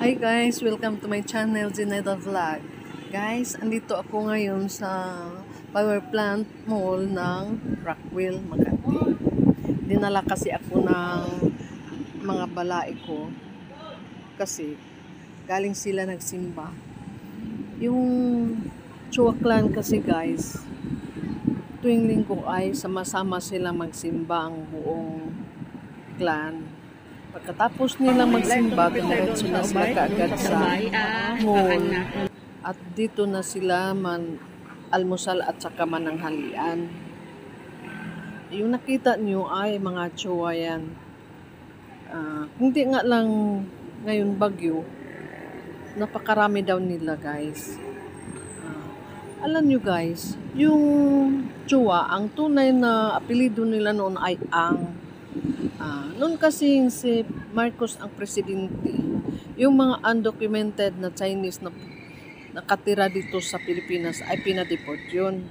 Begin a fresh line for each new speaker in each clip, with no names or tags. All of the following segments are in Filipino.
Hi guys! Welcome to my channel, Zineda Vlog. Guys, andito ako ngayon sa power plant mall ng Rockwell, Makati. Dinala kasi ako ng mga balai ko kasi galing sila nagsimba. Yung Chua clan kasi guys, tuwing linggo ay sama-sama sila magsimba ang buong clan. Pagkatapos nilang magsimba, dumiretso na sila kaagad sa mall. At dito na sila almusal at saka mananghalian. Yung nakita nyo ay mga tsuwa yan. Hindi nga lang ngayon bagyo, napakarami daw nila guys. Alam nyo guys, yung tsuwa, ang tunay na apelido nila noon ay Ang. Noon kasi si Marcos ang presidente, yung mga undocumented na Chinese na nakatira dito sa Pilipinas ay pinadeport yun.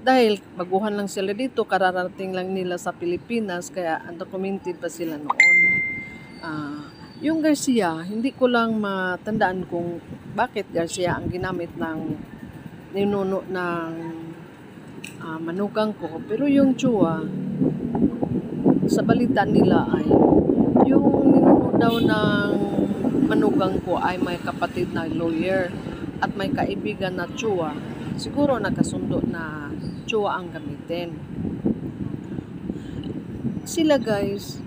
Dahil baguhan lang sila dito, kararating lang nila sa Pilipinas, kaya undocumented pa sila noon. Yung Garcia, hindi ko lang matandaan kung bakit Garcia ang ginamit ng ninuno ng manugang ko. Pero yung Chua, sa balita nila ay yung ninuno daw ng manugang ko ay may kapatid na lawyer at may kaibigan na Chua. Siguro nakasundo na Chua ang gamitin. Sila guys,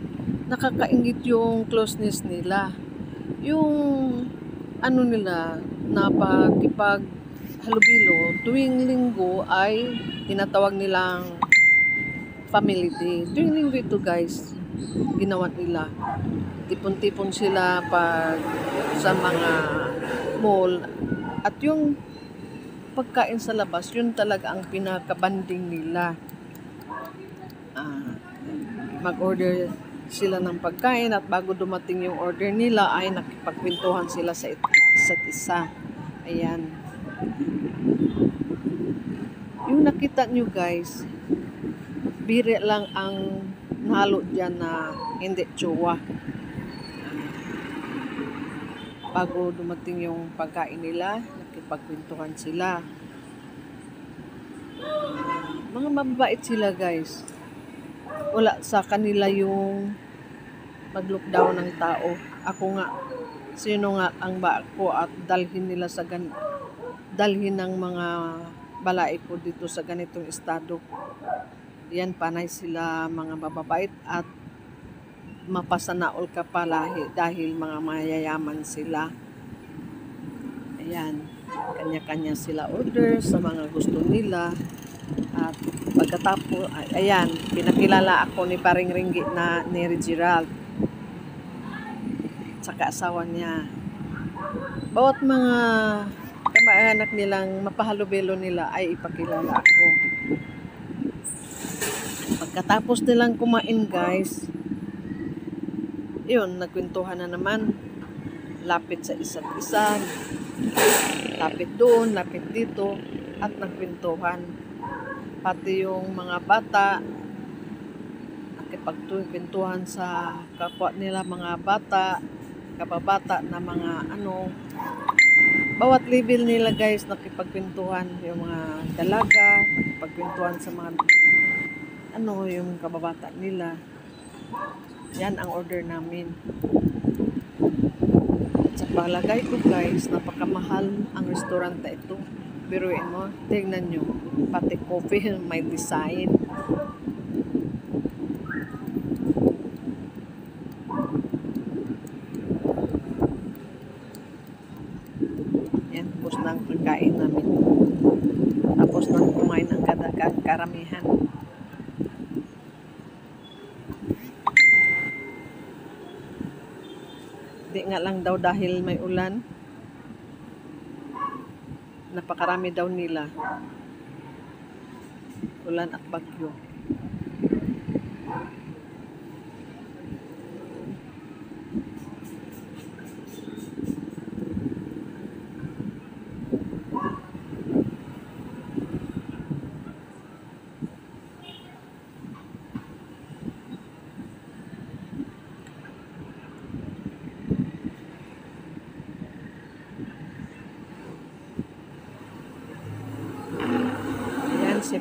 nakakaingit yung closeness nila. Yung nila, napakipag halubilo tuwing linggo ay tinatawag nilang family day. Tuwing linggo ito guys, ginawa nila. Tipon-tipon sila pag sa mga mall. At yung pagkain sa labas, yun talaga ang pinaka-banding nila. Mag-order sila ng pagkain at bago dumating yung order nila ay nakipagkwentuhan sila sa isa't isa. Ayan. Yung nakita nyo guys, biri lang ang nahalo dyan na hindi tsuwa. Bago dumating yung pagkain nila, nakipagkwentuhan sila. Mga mababait sila guys. Wala sa kanila yung mag-lockdown ng tao. Ako nga, sino nga ang ba ko at dalhin nila sa dalhin ng mga balai ko dito sa ganitong estado. Yan, panay sila mga mababait at mapasanaol ka palahi dahil mga mayayaman sila. Ayan, kanya-kanya sila order sa mga gusto nila. At pagkatapos, ayan, pinakilala ako ni Paring Ringgit na ni Gerald. Saka asawa niya. Bawat mga kamag-anak nilang mapahalubelo nila ay ipakilala ako. Pagkatapos nilang kumain guys, yun, nagkwentuhan na naman. Lapit sa isa't isa, lapit doon, lapit dito, at nagkwentuhan. Pati yung mga bata, nakipagkwentuhan sa kapwa nila mga bata, kababata na mga bawat level nila guys, nakipagkwentuhan. Yung mga dalaga, nakipagkwentuhan sa mga yung kababata nila. Yan ang order namin. At sa palagay ko guys, napakamahal ang restaurant na ito. Biruin mo, tingnan nyo, pati coffee may design. Yan, tapos na ang pagkain namin. Tapos na kumain ng karamihan. Di nga lang daw dahil may ulan, napakarami daw nila. Ulan at bagyo.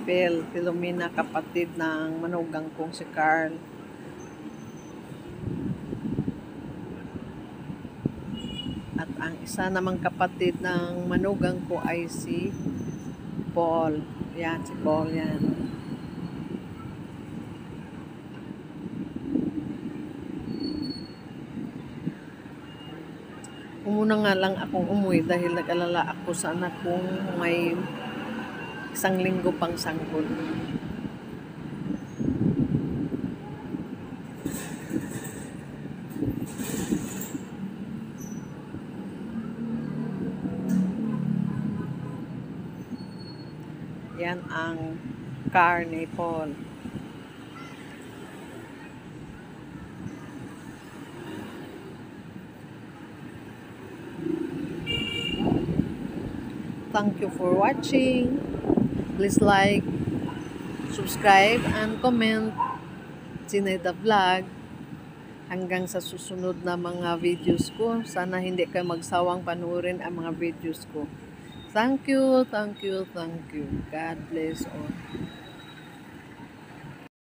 Phil Filomena, kapatid ng manugang kong si Carl. At ang isa namang kapatid ng manugang ko ay si Paul. Yan, si Paul yan. Umuna nga lang akong umuwi dahil nag-alala ako sa anak kong may 1 linggo pang sanggol. Yan ang car ni Paul. Thank you for watching. Please like, subscribe, and comment. Zineda Vlog. Hanggang sa susunod na mga videos ko. Sana hindi kayo magsawang panuorin ang mga videos ko. Thank you, thank you, thank you. God bless all.